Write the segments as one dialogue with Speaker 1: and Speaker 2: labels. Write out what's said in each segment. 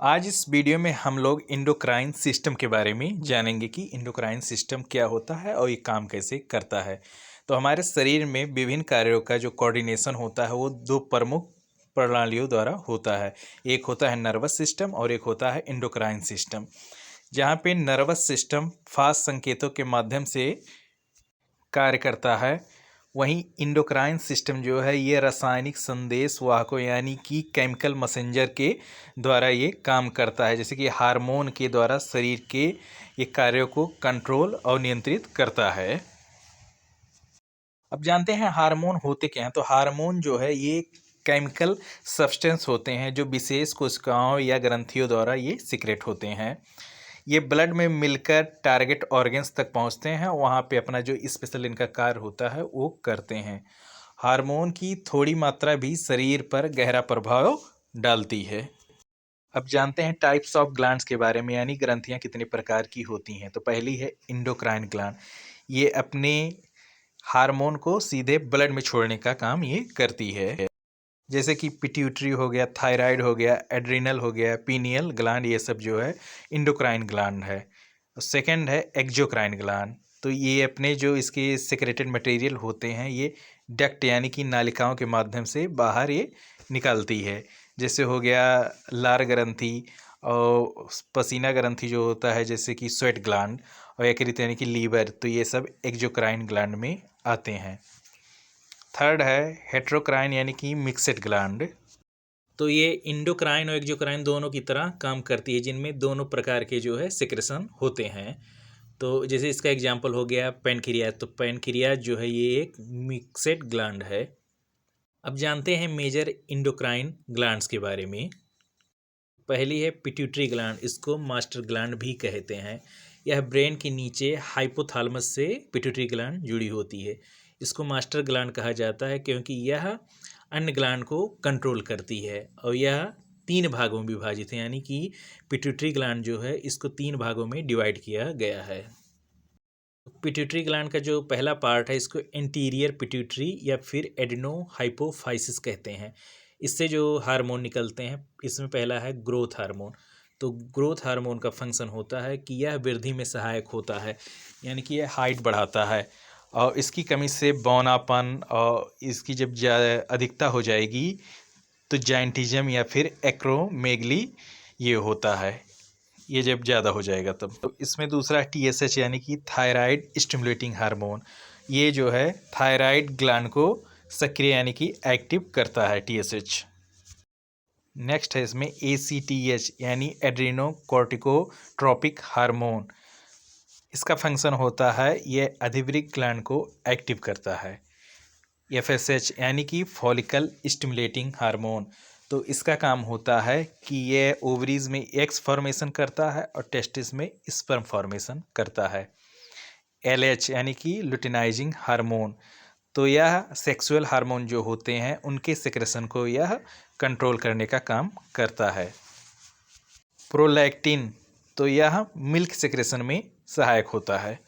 Speaker 1: आज इस वीडियो में हम लोग इंडोक्राइन सिस्टम के बारे में जानेंगे कि इंडोक्राइन सिस्टम क्या होता है और ये काम कैसे करता है। तो हमारे शरीर में विभिन्न कार्यों का जो कोऑर्डिनेशन होता है वो दो प्रमुख प्रणालियों द्वारा होता है। एक होता है नर्वस सिस्टम और एक होता है इंडोक्राइन सिस्टम। जहाँ पे नर्वस सिस्टम फास्ट संकेतों के माध्यम से कार्य करता है, वहीं इंडोक्राइन सिस्टम जो है ये रासायनिक संदेश वाहकों यानी कि केमिकल मैसेंजर के द्वारा ये काम करता है, जैसे कि हार्मोन के द्वारा शरीर के ये कार्यों को कंट्रोल और नियंत्रित करता है। अब जानते हैं हार्मोन होते क्या हैं। तो हार्मोन जो है ये केमिकल सब्सटेंस होते हैं जो विशेष कोशिकाओं या ग्रंथियों द्वारा ये सीक्रेट होते हैं। ये ब्लड में मिलकर टारगेट ऑर्गन्स तक पहुंचते हैं, वहाँ पे अपना जो स्पेशल इनका कार्य होता है वो करते हैं। हार्मोन की थोड़ी मात्रा भी शरीर पर गहरा प्रभाव डालती है। अब जानते हैं टाइप्स ऑफ ग्लैंड्स के बारे में, यानी ग्रंथियां कितने प्रकार की होती हैं। तो पहली है इंडोक्राइन ग्लैंड। ये अपने हार्मोन को सीधे ब्लड में छोड़ने का काम ये करती है, जैसे कि पिट्यूटरी हो गया, थायराइड हो गया, एड्रिनल हो गया, पीनियल ग्लैंड, ये सब जो है इंडोक्राइन ग्लैंड है। सेकंड है एक्सोक्राइन ग्लैंड। तो ये अपने जो इसके सेक्रेटेड मटेरियल होते हैं ये डक्ट यानी कि नालिकाओं के माध्यम से बाहर ये निकलती है, जैसे हो गया लार ग्रंथि और पसीना ग्रंथि जो होता है, जैसे कि स्वेट ग्लैंड और यकृत यानी कि लीवर। तो ये सब एक्सोक्राइन ग्लैंड में आते हैं। थर्ड है हेट्रोक्राइन यानी कि मिक्सेड ग्लैंड। तो ये इंडोक्राइन और एक्सोक्राइन दोनों की तरह काम करती है, जिनमें दोनों प्रकार के जो है सिक्रेशन होते हैं। तो जैसे इसका एग्जांपल हो गया पैनक्रियाज। तो पैनक्रियाज जो है ये एक मिक्सेड ग्लैंड है। अब जानते हैं मेजर इंडोक्राइन ग्लैंड्स के बारे में। पहली है पिट्यूटरी ग्लैंड, इसको मास्टर ग्लैंड भी कहते हैं। यह ब्रेन के नीचे हाइपोथैलेमस से पिट्यूटरी ग्लैंड जुड़ी होती है। इसको मास्टर ग्लैंड कहा जाता है क्योंकि यह अन्य ग्लैंड को कंट्रोल करती है और यह 3 भागों में विभाजित है, यानी कि पिट्यूटरी ग्लैंड जो है इसको 3 भागों में डिवाइड किया गया है। पिट्यूटरी ग्लैंड का जो पहला पार्ट है इसको एंटीरियर पिट्यूटरी या फिर एडिनो हाइपोफाइसिस कहते हैं। इससे जो हार्मोन निकलते हैं इसमें पहला है ग्रोथ हार्मोन। तो ग्रोथ हार्मोन का फंक्शन होता है कि यह वृद्धि में सहायक होता है, यानी कि यह हाइट बढ़ाता है। और इसकी कमी से बौनापन और इसकी जब अधिकता हो जाएगी तो जाइंटिज्म या फिर एक्रोमेगली ये होता है, ये जब ज़्यादा हो जाएगा तब। तो इसमें दूसरा TSH यानी कि थायराइड स्टिमुलेटिंग हार्मोन। ये जो है थायराइड ग्लैंड को सक्रिय यानी कि एक्टिव करता है TSH। नेक्स्ट है इसमें ACTH यानी एड्रीनो कॉर्टिकोट्रोपिक हार्मोन। इसका फंक्शन होता है ये अधिवृक्क ग्लैंड को एक्टिव करता है। FSH यानी कि फॉलिकल स्टिमुलेटिंग हार्मोन। तो इसका काम होता है कि ये ओवरीज में एग्स फॉर्मेशन करता है और टेस्टिस में स्पर्म फॉर्मेशन करता है। LH यानी कि लुटिनाइजिंग हार्मोन। तो यह सेक्सुअल हार्मोन जो होते हैं उनके सिक्रेशन को यह कंट्रोल करने का काम करता है। प्रोलैक्टिन, तो यह मिल्क सिक्रेशन में सहायक होता है।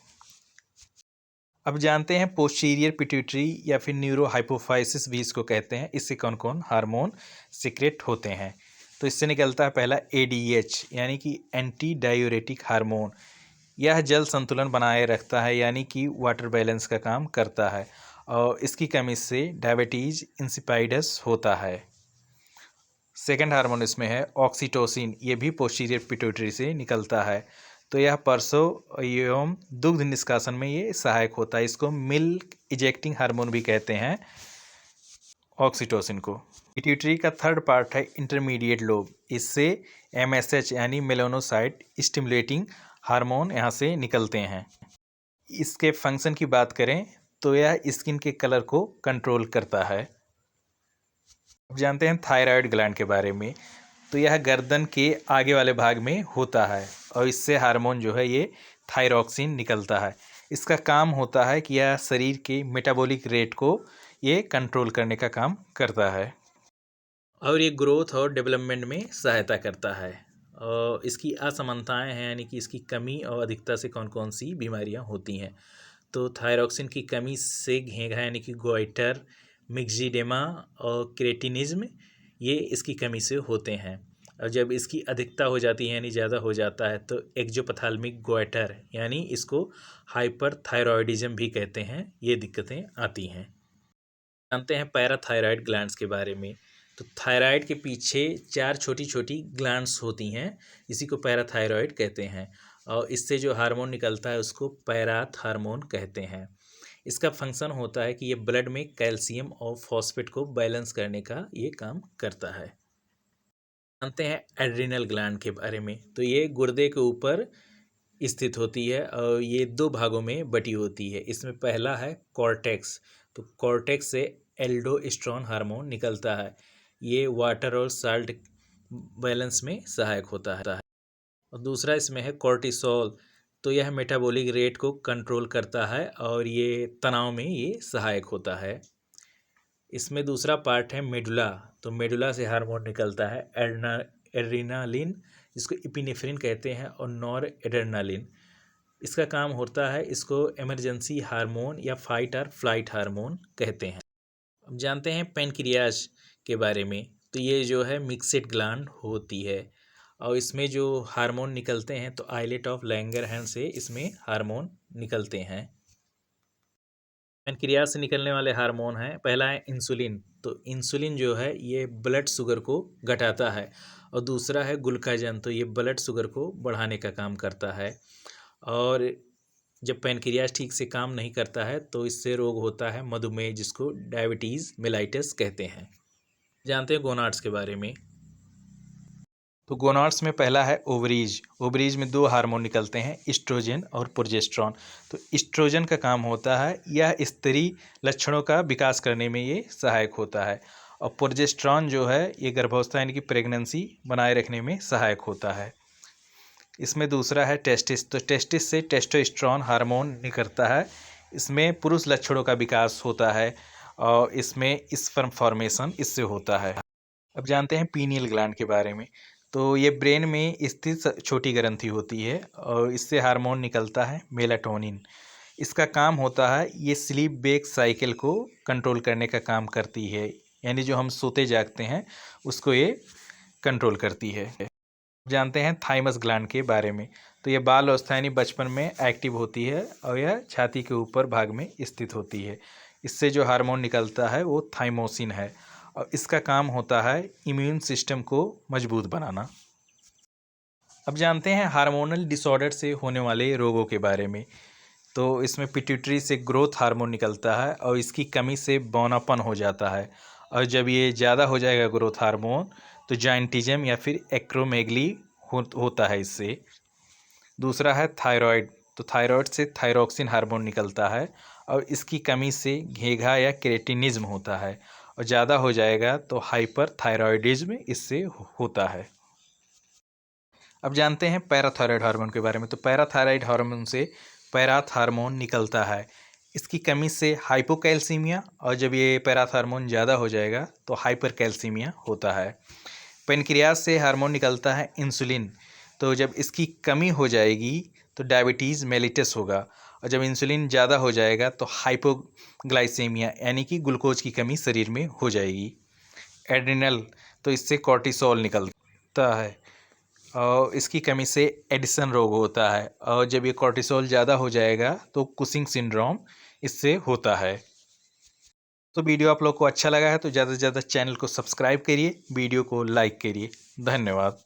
Speaker 1: अब जानते हैं पोस्टीरियर पिट्यूटरी या फिर न्यूरो हाइपोफाइसिस भी इसको कहते हैं। इससे कौन कौन हार्मोन सीक्रेट होते हैं। तो इससे निकलता है पहला ADH यानी कि एंटी डायूरेटिक हार्मोन। यह जल संतुलन बनाए रखता है, यानी कि वाटर बैलेंस का काम करता है और इसकी कमी से डायबिटीज इंसिपाइडस होता है। सेकेंड हार्मोन इसमें है ऑक्सीटोसिन, ये भी पोस्टीरियर पिट्यूटरी से निकलता है। तो यह परसों एवं दुग्ध निष्कासन में ये सहायक होता है। इसको मिल्क इजेक्टिंग हार्मोन भी कहते हैं ऑक्सीटोसिन को। पिट्यूटरी का थर्ड पार्ट है इंटरमीडिएट लोब। इससे MSH यानी मेलानोसाइट स्टिमुलेटिंग हार्मोन यहाँ से निकलते हैं। इसके फंक्शन की बात करें तो यह स्किन के कलर को कंट्रोल करता है। अब जानते हैं थायराइड ग्लैंड के बारे में। तो यह गर्दन के आगे वाले भाग में होता है और इससे हार्मोन जो है ये थायरॉक्सिन निकलता है। इसका काम होता है कि यह शरीर के मेटाबॉलिक रेट को ये कंट्रोल करने का काम करता है और ये ग्रोथ और डेवलपमेंट में सहायता करता है। और इसकी असमानताएं हैं, यानी कि इसकी कमी और अधिकता से कौन कौन सी बीमारियां होती हैं। तो थायरॉक्सिन की कमी से घेंघा यानी कि गोइटर, मिक्सिडेमा और क्रेटिनिज्म ये इसकी कमी से होते हैं। और जब इसकी अधिकता हो जाती है यानी ज़्यादा हो जाता है तो एक्जोपैथाल्मिक गोइटर यानी इसको हाइपरथायरॉयडिज्म भी कहते हैं, ये दिक्कतें आती हैं। जानते हैं पैराथायराइड ग्लैंड्स के बारे में। तो थायराइड के पीछे 4 छोटी-छोटी ग्लैंड्स होती हैं, इसी को पैराथायरॉइड कहते हैं और इससे जो हार्मोन निकलता है उसको पैराथ हार्मोन कहते हैं। इसका फंक्शन होता है कि ये ब्लड में कैल्शियम और फॉस्फेट को बैलेंस करने का ये काम करता है। जानते हैं एड्रिनल ग्लैंड के बारे में। तो ये गुर्दे के ऊपर स्थित होती है और ये 2 भागों में बटी होती है। इसमें पहला है कॉर्टेक्स। तो कॉर्टेक्स से एल्डोस्टेरोन हार्मोन निकलता है। ये वाटर और साल्ट बैलेंस में सहायक होता है। और दूसरा इसमें है कॉर्टिसोल। तो यह मेटाबॉलिक रेट को कंट्रोल करता है और ये तनाव में ये सहायक होता है। इसमें दूसरा पार्ट है मेडुला। तो मेडुला से हार्मोन निकलता है एड्रेनालिन, जिसको इपिनेफ्रिन कहते हैं, और नॉर एड्रेनालिन। इसका काम होता है, इसको इमरजेंसी हार्मोन या फाइट और फ्लाइट हार्मोन कहते हैं। अब जानते हैं पेनक्रियाज के बारे में। तो ये जो है मिक्सेड ग्लैंड होती है और इसमें जो हार्मोन निकलते हैं तो आइलेट ऑफ लैंगरहैंस से इसमें हार्मोन निकलते हैं। पैनक्रियाज से निकलने वाले हार्मोन हैं, पहला है इंसुलिन। तो इंसुलिन जो है ये ब्लड शुगर को घटाता है और दूसरा है ग्लूकागन। तो ये ब्लड शुगर को बढ़ाने का काम करता है और जब पैनक्रियाज ठीक से काम नहीं करता है तो इससे रोग होता है मधुमेह, जिसको डायबिटीज़ मेलाइटस कहते हैं। जानते हैं गोनाड्स के बारे में। तो गोनाड्स में पहला है ओवरीज। ओवरीज में 2 हार्मोन निकलते हैं, ईस्ट्रोजन और प्रोजेस्टेरॉन। तो ईस्ट्रोजन का काम होता है यह स्त्री लक्षणों का विकास करने में ये सहायक होता है और प्रोजेस्टेरॉन जो है ये गर्भावस्था यानी कि प्रेगनेंसी बनाए रखने में सहायक होता है। इसमें दूसरा है टेस्टिस। तो टेस्टिस से टेस्टोस्टेरोन हार्मोन निकलता है, इसमें पुरुष लक्षणों का विकास होता है और इसमें स्पर्म फॉर्मेशन इससे होता है। अब जानते हैं पीनियल ग्लैंड के बारे में। तो ये ब्रेन में स्थित छोटी ग्रंथि होती है और इससे हार्मोन निकलता है मेलाटोनिन। इसका काम होता है ये स्लीप वेक साइकिल को कंट्रोल करने का काम करती है, यानी जो हम सोते जागते हैं उसको ये कंट्रोल करती है। जानते हैं थाइमस ग्लैंड के बारे में। तो यह बाल अवस्था यानी बचपन में एक्टिव होती है और यह छाती के ऊपर भाग में स्थित होती है। इससे जो हार्मोन निकलता है वो थाइमोसिन है और इसका काम होता है इम्यून सिस्टम को मजबूत बनाना। अब जानते हैं हार्मोनल डिसऑर्डर से होने वाले रोगों के बारे में। तो इसमें पिट्यूटरी से ग्रोथ हार्मोन निकलता है और इसकी कमी से बौनापन हो जाता है और जब ये ज़्यादा हो जाएगा ग्रोथ हार्मोन तो जाइंटिज्म या फिर एक्रोमेगली होता है इससे। दूसरा है थायराइड। तो थायराइड से थायरॉक्सिन हार्मोन निकलता है और इसकी कमी से घेघा या क्रेटिनिज्म होता है और ज़्यादा हो जाएगा तो हाइपर थायरॉयडिज्म इससे होता है। अब जानते हैं पैराथायराइड हार्मोन के बारे में। तो पैराथायराइड हार्मोन से पैराथ हार्मोन निकलता है, इसकी कमी से हाइपोकैल्सीमिया और जब ये पैराथ हार्मोन ज़्यादा हो जाएगा तो हाइपरकैल्सीमिया होता है। पेनक्रियाज से हार्मोन निकलता है इंसुलिन। तो जब इसकी कमी हो जाएगी तो डायबिटीज़ मेलिटस होगा और जब इंसुलिन ज़्यादा हो जाएगा तो हाइपोग्लाइसेमिया यानी कि ग्लूकोज की कमी शरीर में हो जाएगी। एड्रिनल, तो इससे कॉर्टिसोल निकलता है और इसकी कमी से एडिसन रोग होता है और जब ये कॉर्टिसोल ज़्यादा हो जाएगा तो कुशिंग सिंड्रोम इससे होता है। तो वीडियो आप लोग को अच्छा लगा है तो ज़्यादा से ज़्यादा चैनल को सब्सक्राइब करिए, वीडियो को लाइक करिए। धन्यवाद।